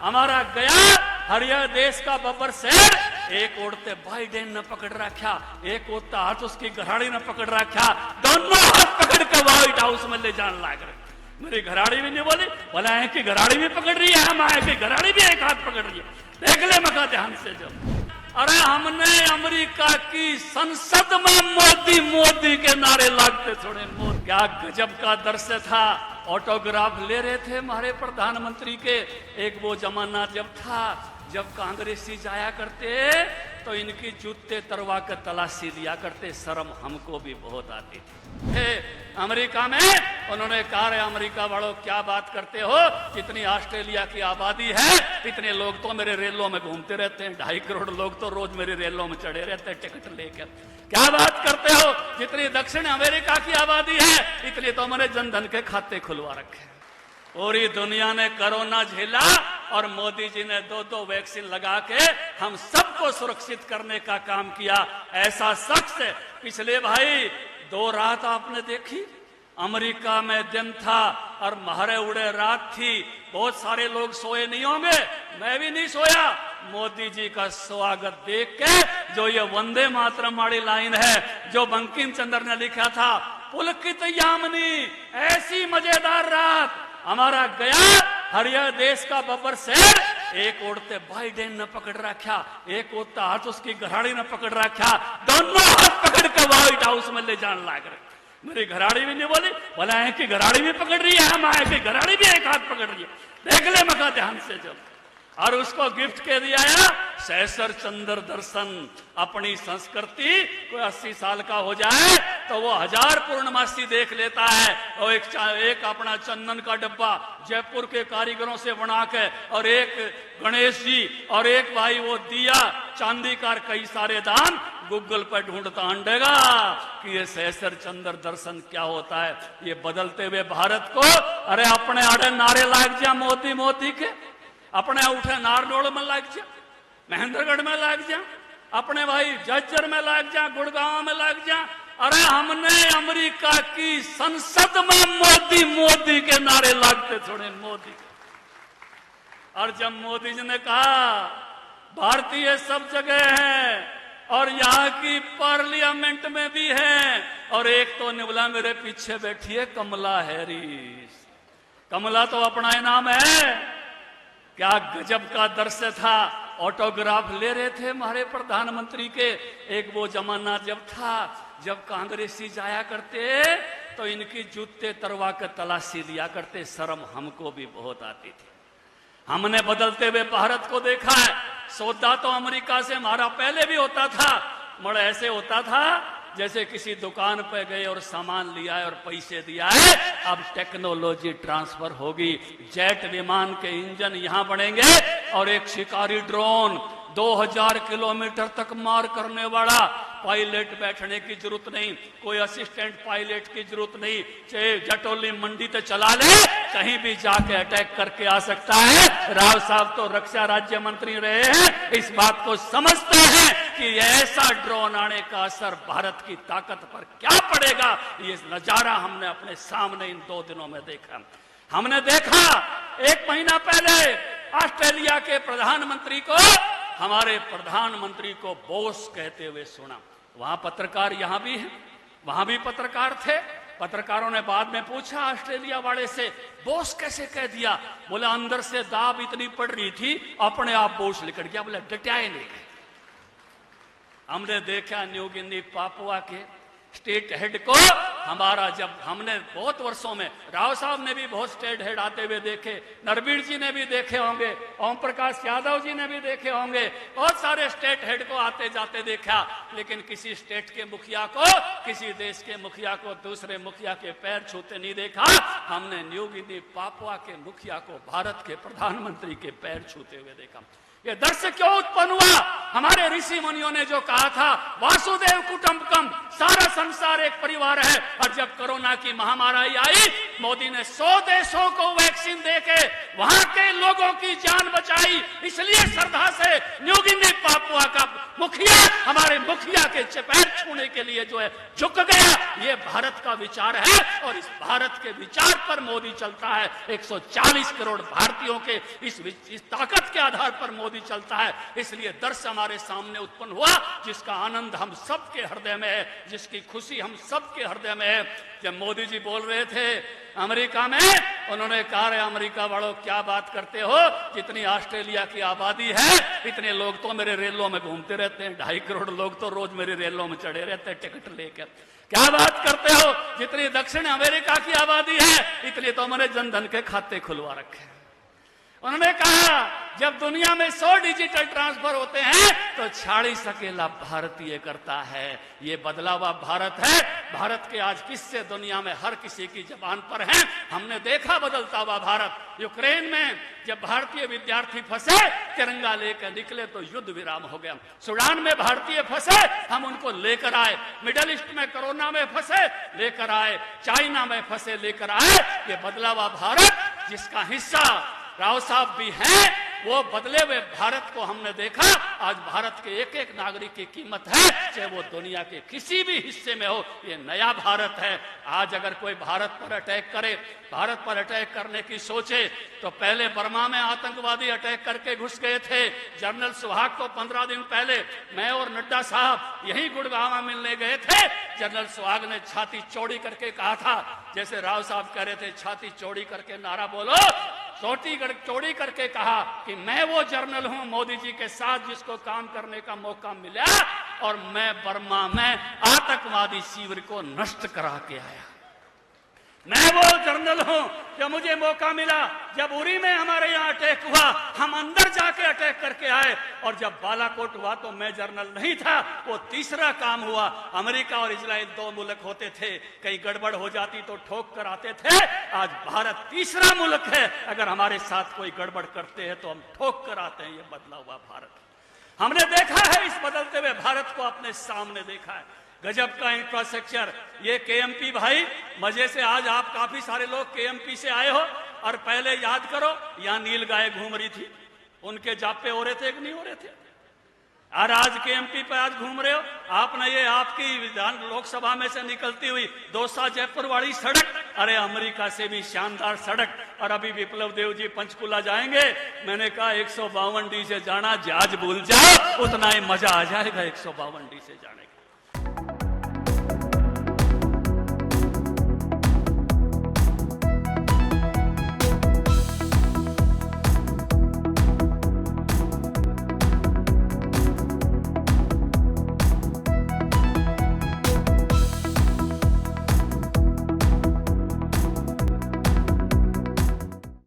हमारा गया हरिया देश का बब्बर शेर, एक ओढ़ते बाइडेन ने पकड़ रखा, एक ओढ़ता हाथ उसकी घराड़ी ने पकड़ रखा, दोनों हाथ पकड़ के व्हाइट हाउस में ले जाने लग रहे। मेरी घराड़ी भी नहीं बोली, बोला है कि घराड़ी भी पकड़ रही है, हम आए कि घराड़ी भी एक हाथ पकड़ रही है, देख ले मका ध्यान से। जो अरे हमने अमेरिका की संसद में मोदी मोदी के नारे लागते छोड़े। मोदी क्या गजब का दृश्य था। ऑटोग्राफ ले रहे थे हमारे प्रधानमंत्री के। एक वो जमाना जब था जब कांग्रेसी जाया करते तो इनकी जूते तरवा कर तलाशी दिया करते, शर्म हमको भी बहुत आती थी। अमेरिका में उन्होंने कहा, रे अमेरिका वालों क्या बात करते हो, कितनी ऑस्ट्रेलिया की आबादी है, इतने लोग तो मेरे रेलों में घूमते रहते हैं, 2.5 करोड़ लोग तो रोज मेरी रेलों में चढ़े रहते हैं टिकट लेकर। क्या बात करते हो, जितनी दक्षिण अमेरिका की आबादी है इतनी तो मैंने जनधन के खाते खुलवा रखे। पूरी दुनिया ने कोरोना झेला और मोदी जी ने 2-2 वैक्सीन लगा के हम सबको सुरक्षित करने का काम किया। ऐसा शख्स पिछले भाई 2 रात आपने देखी, अमेरिका में दिन था और महरे उड़े रात थी, बहुत सारे लोग सोए नहीं होंगे, मैं भी नहीं सोया। मोदी जी का स्वागत देख के जो ये वंदे मातरम वाली लाइन है जो बंकिम चंद्र ने लिखा था, पुलकित यामिनी, ऐसी मजेदार रात हमारा गया हरिया देश का बब्बर शेर, एक ओढ़ते बाइडेन ने पकड़ रखा, एक ओढ़ता हाथ उसकी घराड़ी ने पकड़ रखा, दोनों हाथ पकड़ के व्हाइट हाउस में ले जाने लग रहे। मेरी घराड़ी भी नहीं बोली, बोला है कि घराड़ी भी पकड़ रही है, हम आए कि घराड़ी भी एक हाथ पकड़ रही है, देख ले मका ध्यान से। जो और उसको गिफ्ट के दिया सहस्र चंद्र दर्शन। अपनी संस्कृति कोई 80 साल का हो जाए तो वो 1000 पूर्णमासी देख लेता है। और एक अपना चंदन का डब्बा जयपुर के कारीगरों से बना के, और एक गणेश जी, और एक भाई वो दिया चांदी का, कई सारे दान। गूगल पर ढूंढता अंडेगा कि ये सहस्र चंद्र दर्शन क्या होता है। ये बदलते हुए भारत को, अरे अपने आड़े नारे लाग जा मोदी मोदी के, अपने उठे नारनौल में लाग जा, महेंद्रगढ़ में लाग जा, अपने भाई जज्जर में लाग जा, गुड़गांव में लाग जा। अरे हमने अमेरिका की संसद में मोदी मोदी के नारे लागते छोड़े, मोदी के। और जब मोदी जी ने कहा भारतीय सब जगह है और यहाँ की पार्लियामेंट में भी है, और एक तो निवला मेरे पीछे बैठी है कमला हैरिस, कमला तो अपना इनाम है। क्या गजब का दृश्य था। ऑटोग्राफ ले रहे थे हमारे प्रधानमंत्री के। एक वो जमाना जब था जब कांग्रेसी जाया करते तो इनकी जूते तरवा कर तलाशी लिया करते, शर्म हमको भी बहुत आती थी। हमने बदलते हुए भारत को देखा है। सौदा तो अमेरिका से हमारा पहले भी होता था, मगर ऐसे होता था जैसे किसी दुकान पे गए और सामान लिया है और पैसे दिया है। अब टेक्नोलॉजी ट्रांसफर होगी, जेट विमान के इंजन यहां बनेंगे और एक शिकारी ड्रोन 2000 किलोमीटर तक मार करने वाला, पायलट बैठने की जरूरत नहीं, कोई असिस्टेंट पायलट की जरूरत नहीं, चाहे जटोली मंडी तो चला ले, कहीं भी जाके अटैक करके आ सकता है। राव साहब तो रक्षा राज्य मंत्री रहे हैं, इस बात को समझते हैं कि ऐसा ड्रोन आने का असर भारत की ताकत पर क्या पड़ेगा। ये नजारा हमने अपने सामने इन 2 दिनों में देखा। हमने देखा 1 महीना पहले ऑस्ट्रेलिया के प्रधानमंत्री को, हमारे प्रधानमंत्री को बॉस कहते हुए सुना। वहां पत्रकार यहां भी हैं, वहां भी पत्रकार थे। पत्रकारों ने बाद में पूछा ऑस्ट्रेलिया वाले से, बॉस कैसे कह दिया? बोला अंदर से दाब इतनी पड़ रही थी, अपने आप बॉस निकल गया। बोला डटाए नहीं। हमने देखा न्यू गिनी पापुआ के स्टेट हेड को, हमारा जब हमने बहुत वर्षों में, राव साहब ने भी बहुत स्टेट हेड आते हुए देखे, नरवीर जी ने भी देखे होंगे, ओम प्रकाश यादव जी ने भी देखे होंगे, बहुत सारे स्टेट हेड को आते जाते देखा, लेकिन किसी स्टेट के मुखिया को, किसी देश के मुखिया को दूसरे मुखिया के पैर छूते नहीं देखा। हमने न्यू गिनी पापुआ के मुखिया को भारत के प्रधानमंत्री के पैर छूते हुए देखा। ये दृश्य क्यों उत्पन्न हुआ? हमारे ऋषि मुनियों ने जो कहा था, वासुदेव कुटुंबकम, सारा संसार एक परिवार है। और जब कोरोना की महामारी आई मोदी ने 100 देशों को वैक्सीन देके वहां के लोगों की जान बचाई। इसलिए श्रद्धा से न्यू गिनी पापुआ का मुखिया हमारे मुखिया के पैर छूने के लिए जो है झुक गया। ये भारत का विचार है और इस भारत के विचार पर मोदी चलता है। 140 करोड़ भारतीयों के इस ताकत के आधार पर मोदी चलता है। इसलिए दर्श हमारे सामने उत्पन्न हुआ, जिसका आनंद हम सबके हृदय में है, जिसकी खुशी हम सबके हृदय में है। जब मोदी जी बोल रहे थे अमेरिका में, उन्होंने कहा रे अमेरिका वालों क्या बात करते हो, जितनी ऑस्ट्रेलिया की आबादी है इतने लोग तो मेरे रेलों में घूमते रहते हैं, 2.5 करोड़ लोग तो रोज मेरी रेलों में चढ़े रहते हैं टिकट लेकर। क्या बात करते हो, जितनी दक्षिण अमेरिका की आबादी है इतनी तो मैंने जनधन के खाते खुलवा रखे। उन्होंने कहा जब दुनिया में 100 डिजिटल ट्रांसफर होते हैं तो 40 अकेला भारतीय करता है। ये बदला हुआ भारत है। भारत के आज किस्से दुनिया में हर किसी की जबान पर हैं। हमने देखा बदलता हुआ भारत। यूक्रेन में जब भारतीय विद्यार्थी फंसे, तिरंगा लेकर निकले तो युद्ध विराम हो गया। सूडान में भारतीय फंसे, हम उनको लेकर आए। मिडल ईस्ट में कोरोना में फंसे, लेकर आए। चाइना में फंसे, लेकर आए। ये बदला हुआ भारत जिसका हिस्सा राव साहब भी हैं, वो बदले हुए भारत को हमने देखा। आज भारत के एक एक नागरिक की कीमत है, चाहे वो दुनिया के किसी भी हिस्से में हो। ये नया भारत है। आज अगर कोई भारत पर अटैक करे, भारत पर अटैक करने की सोचे, तो पहले बर्मा में आतंकवादी अटैक करके घुस गए थे। जनरल सुहाग को 15 दिन पहले मैं और नड्डा साहब यही गुड़गांव में मिलने गए थे। जनरल सुहाग ने छाती चौड़ी करके कहा था, जैसे राव साहब कह रहे थे छाती चौड़ी करके नारा बोलो, चौड़ी करके कहा कि मैं वो जर्नल हूं मोदी जी के साथ जिसको काम करने का मौका मिला, और मैं बर्मा में आतंकवादी शिविर को नष्ट करा के आया। मैं वो जर्नल हूं जो मुझे मौका मिला। जब उरी में हमारे यहाँ अटैक हुआ, हम अंदर जाके अटैक करके आए, और जब बालाकोट हुआ तो मैं जर्नल नहीं था। वो तीसरा काम हुआ। अमेरिका और इजराइल 2 मुल्क होते थे, कहीं गड़बड़ हो जाती तो ठोक कर आते थे। आज भारत तीसरा मुल्क है, अगर हमारे साथ कोई गड़बड़ करते हैं तो हम ठोक कर आते हैं। ये बदला हुआ भारत हमने देखा है। इस बदलते हुए भारत को अपने सामने देखा है। गजब का इंफ्रास्ट्रक्चर। ये केएमपी भाई, मजे से आज आप काफी सारे लोग केएमपी से आए हो, और पहले याद करो यहां नील गाय घूम रही थी, उनके जापे हो रहे थे कि नहीं हो रहे थे? और आज केएमपी पे आज घूम रहे हो। आपने ये आपकी विधान लोकसभा में से निकलती हुई दौसा जयपुर वाली सड़क, अरे अमेरिका से भी शानदार सड़क। और अभी विप्लव देव जी पंचकुला जाएंगे, मैंने कहा 152D से जाना जहाज भूल जाओ, उतना ही मजा आ जाएगा 152D से जाने का।